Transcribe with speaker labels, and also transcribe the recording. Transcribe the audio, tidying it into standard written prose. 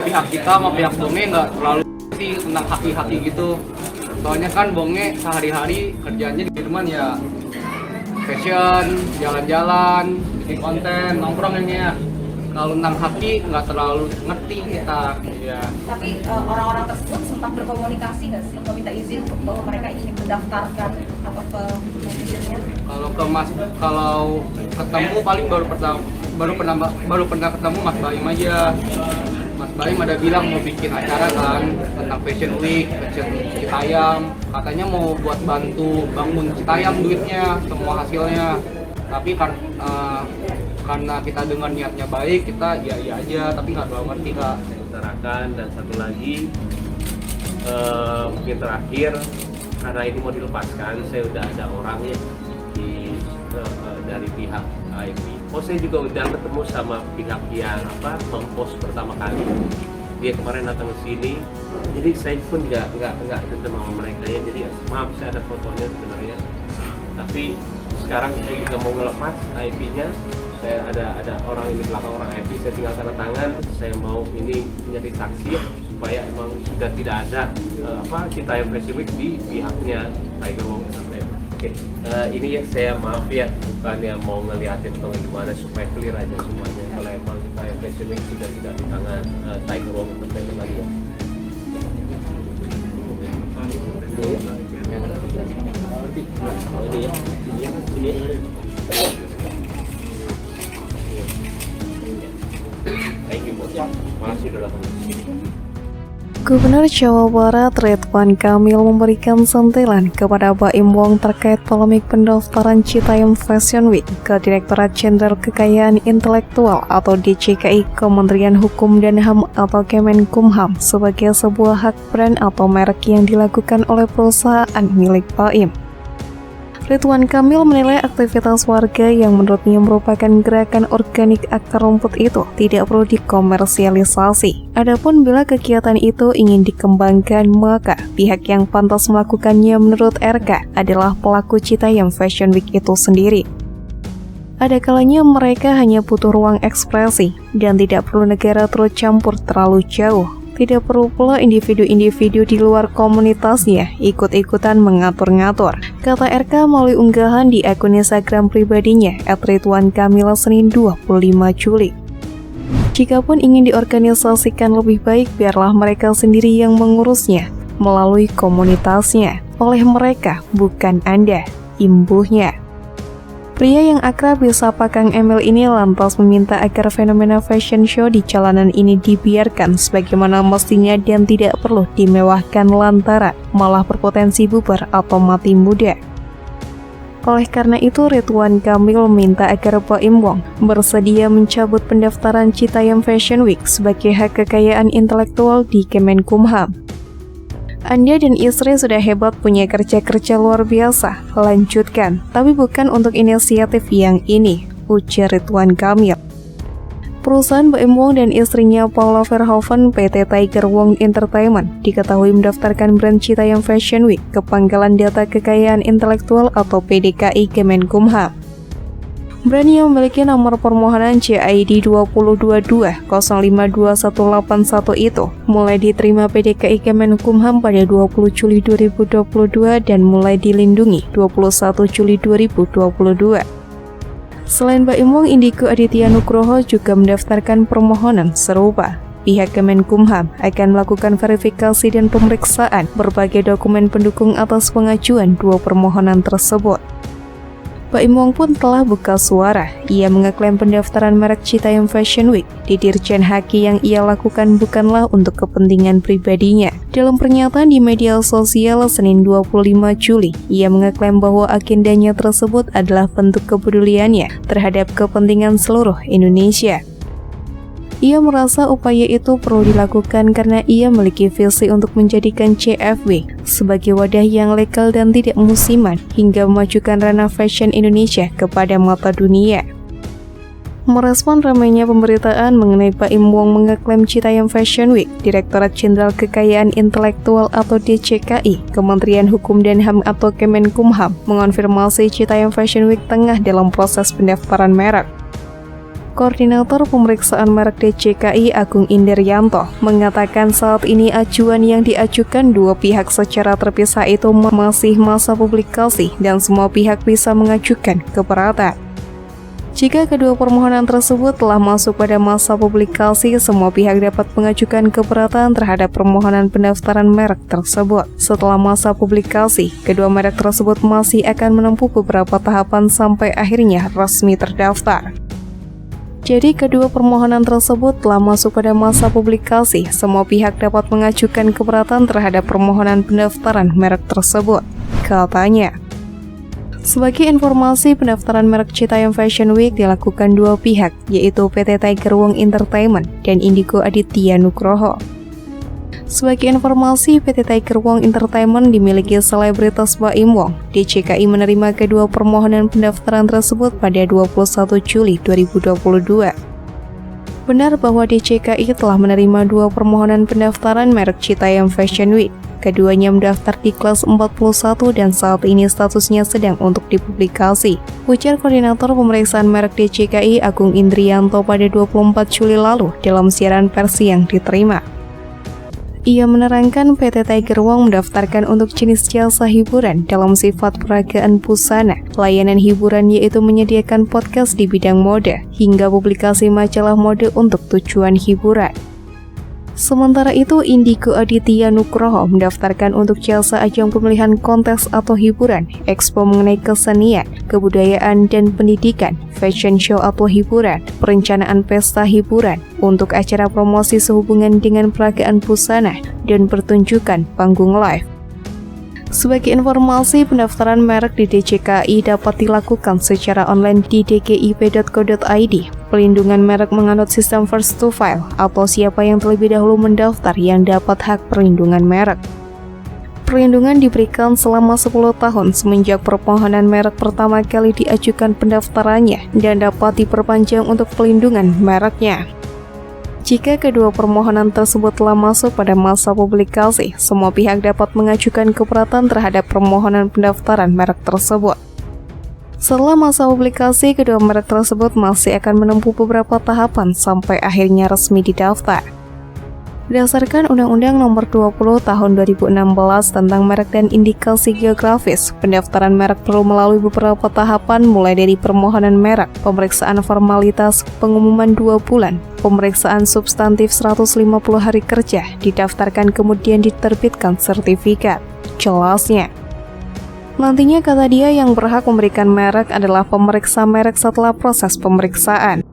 Speaker 1: pihak kita sama pihak Bonge nggak terlalu sih tentang haki-haki gitu. Soalnya kan Bonge sehari-hari kerjanya di Firman ya fashion, jalan-jalan, bikin konten, nongkrong ini ya. Kalau tentang haki nggak terlalu ngerti kita. Ya.
Speaker 2: Tapi orang-orang tersebut sempat berkomunikasi nggak sih, meminta izin bahwa mereka ingin mendaftarkan atau ke manajernya?
Speaker 1: Kalau ketemu paling baru pernah ketemu Mas Baim aja. Mas Baim ada bilang mau bikin acara kan tentang Fashion Week, Fashion Citayam. Katanya mau buat bantu bangun Citayam duitnya, semua hasilnya. Tapi karena kita dengan niatnya baik, kita iya aja, tapi nggak terlalu ngerti Kak.
Speaker 3: Utarakan. Dan satu lagi mungkin terakhir, karena ini mau dilepaskan, saya udah ada orangnya dari pihak AIP. Saya juga udah ketemu sama pihak yang mempost pertama kali. Dia kemarin datang ke sini, jadi saya pun nggak ketemu sama mereka ya. Jadi maaf, saya ada fotonya sebenarnya. Tapi sekarang saya juga mau ngelepas IP-nya. Saya ada orang ini belakang orang IP, saya tinggal tanda tangan. Saya mau ini menjadi saksi supaya emang sudah tidak ada Citayam Fashion Week di pihaknya Tiger Wong Entertainment. Oke, ini ya saya maaf ya, bukannya mau ngeliatin atau gimana, supaya clear aja semuanya. Kalau emang Citayam Fashion Week sudah tidak di tangan Tiger Wong Entertainment lagi ya.
Speaker 4: Gubernur Jawa Barat Ridwan Kamil memberikan sentilan kepada Baim Wong terkait polemik pendaftaran Citayam Fashion Week ke Direktorat Jenderal Kekayaan Intelektual atau DJKI Kementerian Hukum dan HAM atau Kemenkumham sebagai sebuah hak brand atau merek yang dilakukan oleh perusahaan milik Baim. Ridwan Kamil menilai aktivitas warga yang menurutnya merupakan gerakan organik akar rumput itu tidak perlu dikomersialisasi. Adapun bila kegiatan itu ingin dikembangkan, maka pihak yang pantas melakukannya menurut RK adalah pelaku Citayam Fashion Week itu sendiri. Ada kalanya mereka hanya butuh ruang ekspresi dan tidak perlu negara turut campur terlalu jauh. Tidak perlu pula individu-individu di luar komunitasnya ikut-ikutan mengatur-ngatur, kata RK melalui unggahan di akun Instagram pribadinya @ridwankamil Senin 25 Juli. Jikapun ingin diorganisasikan lebih baik, biarlah mereka sendiri yang mengurusnya melalui komunitasnya, oleh mereka, bukan Anda, imbuhnya. Pria yang akrab disapa Kang Emil ini lantas meminta agar fenomena fashion show di jalanan ini dibiarkan sebagaimana mestinya dan tidak perlu dimewahkan lantaran malah berpotensi bubar atau mati muda. Oleh karena itu, Ridwan Kamil meminta agar Baim Wong bersedia mencabut pendaftaran Citayam Fashion Week sebagai hak kekayaan intelektual di Kemenkumham. Anda dan istri sudah hebat, punya kerja-kerja luar biasa, lanjutkan, tapi bukan untuk inisiatif yang ini, ujar Ridwan Kamil. Perusahaan Baim Wong dan istrinya Paula Verhoeven PT Tiger Wong Entertainment diketahui mendaftarkan brand Citayam Fashion Week ke Pangkalan Data Kekayaan Intelektual atau PDKI Kemenkumham. Brand yang memiliki nomor permohonan CID 2022-052181 itu mulai diterima PDKI Kemenkumham pada 20 Juli 2022 dan mulai dilindungi 21 Juli 2022. Selain Baim Wong, Indiko Aditya Nugroho juga mendaftarkan permohonan serupa. Pihak Kemenkumham akan melakukan verifikasi dan pemeriksaan berbagai dokumen pendukung atas pengajuan dua permohonan tersebut. Baim Wong pun telah buka suara. Ia mengeklaim pendaftaran merek Citayam Fashion Week di Dirjen Haki yang ia lakukan bukanlah untuk kepentingan pribadinya. Dalam pernyataan di media sosial Senin 25 Juli, ia mengeklaim bahwa agendanya tersebut adalah bentuk kepeduliannya terhadap kepentingan seluruh Indonesia. Ia merasa upaya itu perlu dilakukan karena ia memiliki visi untuk menjadikan CFW sebagai wadah yang legal dan tidak musiman hingga memajukan ranah fashion Indonesia kepada mata dunia. Merespon ramainya pemberitaan mengenai Baim Wong mengeklaim Citayam Fashion Week, Direktorat Jenderal Kekayaan Intelektual atau DJKI, Kementerian Hukum dan HAM atau Kemenkumham mengonfirmasi Citayam Fashion Week tengah dalam proses pendaftaran merek. Koordinator Pemeriksaan Merek DJKI Agung Indrianto mengatakan saat ini acuan yang diajukan dua pihak secara terpisah itu masih masa publikasi dan semua pihak bisa mengajukan keberatan. Jika kedua permohonan tersebut telah masuk pada masa publikasi, semua pihak dapat mengajukan keberatan terhadap permohonan pendaftaran merek tersebut. Setelah masa publikasi, kedua merek tersebut masih akan menempuh beberapa tahapan sampai akhirnya resmi terdaftar. Jadi kedua permohonan tersebut telah masuk pada masa publikasi, semua pihak dapat mengajukan keberatan terhadap permohonan pendaftaran merek tersebut, katanya. Sebagai informasi, pendaftaran merek Citayam Fashion Week dilakukan dua pihak, yaitu PT Tiger Wong Entertainment dan Indigo Aditya Nugroho. Sebagai informasi, PT Tiger Wong Entertainment dimiliki selebritas Baim Wong. DJKI menerima kedua permohonan pendaftaran tersebut pada 21 Juli 2022. Benar bahwa DJKI telah menerima dua permohonan pendaftaran merek Citayam Fashion Week. Keduanya mendaftar di kelas 41 dan saat ini statusnya sedang untuk dipublikasi, ujar Koordinator Pemeriksaan Merek DJKI Agung Indrianto pada 24 Juli lalu dalam siaran versi yang diterima. Ia menerangkan PT Tiger Wong mendaftarkan untuk jenis jasa hiburan dalam sifat peragaan busana, layanan hiburan yaitu menyediakan podcast di bidang mode, hingga publikasi majalah mode untuk tujuan hiburan. Sementara itu, Indigo Aditya Nugroho mendaftarkan untuk jasa ajang pemilihan kontes atau hiburan, expo mengenai kesenian, kebudayaan, dan pendidikan, fashion show atau hiburan, perencanaan pesta hiburan, untuk acara promosi sehubungan dengan peragaan busana, dan pertunjukan panggung live. Sebagai informasi, pendaftaran merek di DJKI dapat dilakukan secara online di dgip.co.id. Pelindungan merek menganut sistem first to file atau siapa yang terlebih dahulu mendaftar yang dapat hak perlindungan merek. Perlindungan diberikan selama 10 tahun semenjak permohonan merek pertama kali diajukan pendaftarannya dan dapat diperpanjang untuk pelindungan mereknya. Jika kedua permohonan tersebut telah masuk pada masa publikasi, semua pihak dapat mengajukan keberatan terhadap permohonan pendaftaran merek tersebut. Setelah masa publikasi, kedua merek tersebut masih akan menempuh beberapa tahapan sampai akhirnya resmi didaftar. Berdasarkan Undang-Undang Nomor 20 Tahun 2016 tentang merek dan indikasi geografis, pendaftaran merek perlu melalui beberapa tahapan mulai dari permohonan merek, pemeriksaan formalitas, pengumuman 2 bulan, pemeriksaan substantif 150 hari kerja, didaftarkan kemudian diterbitkan sertifikat. Jelasnya. Nantinya kata dia yang berhak memberikan merek adalah pemeriksa merek setelah proses pemeriksaan.